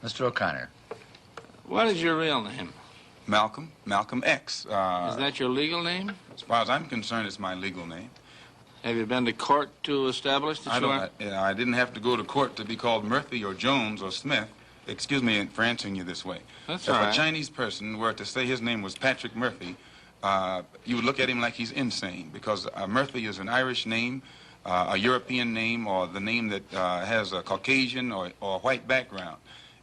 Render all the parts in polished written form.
Mr. O'Connor. What is your real name? Malcolm X. Is that your legal name? As far as I'm concerned, it's my legal name. Have you been to court to establish that you are? I didn't have to go to court to be called Murphy or Jones or Smith. Excuse me for answering you this way. That's if all right. a Chinese person were to say his name was Patrick Murphy, you would look at him like he's insane, because Murphy is an Irish name, a European name, or the name that has a Caucasian or a white background.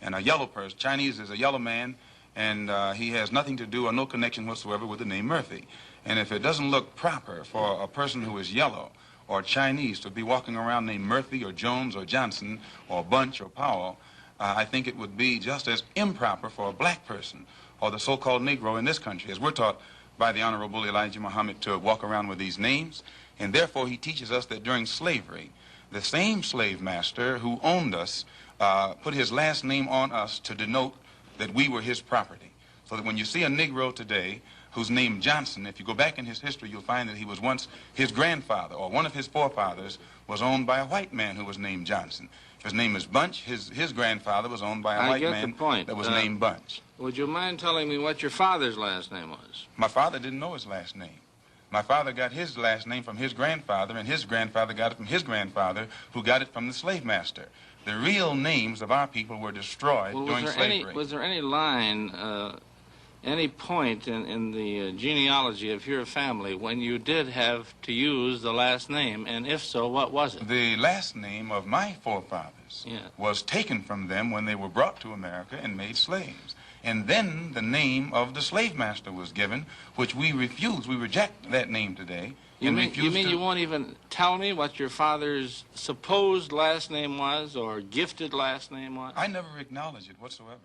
And a yellow person, Chinese is a yellow man, and he has nothing to do or no connection whatsoever with the name Murphy. And if it doesn't look proper for a person who is yellow or Chinese to be walking around named Murphy or Jones or Johnson or Bunch or Powell, I think it would be just as improper for a black person or the so-called Negro in this country, as we're taught by the Honorable Elijah Muhammad to walk around with these names. And therefore he teaches us that during slavery, the same slave master who owned us put his last name on us to denote that we were his property. So that when you see a Negro today who's named Johnson, if you go back in his history, you'll find that he was once his grandfather, or one of his forefathers was owned by a white man who was named Johnson. If his name is Bunch, his grandfather was owned by a white man that was named Bunch. Would you mind telling me what your father's last name was? My father didn't know his last name. My father got his last name from his grandfather, and his grandfather got it from his grandfather, who got it from the slave master. The real names of our people were destroyed during slavery. Was there any line, any point in the genealogy of your family when you did have to use the last name, and if so, what was it? The last name of my forefathers was taken from them when they were brought to America and made slaves. And then the name of the slave master was given, which we refuse. We reject that name today. You mean you won't even tell me what your father's supposed last name was or gifted last name was? I never acknowledge it whatsoever.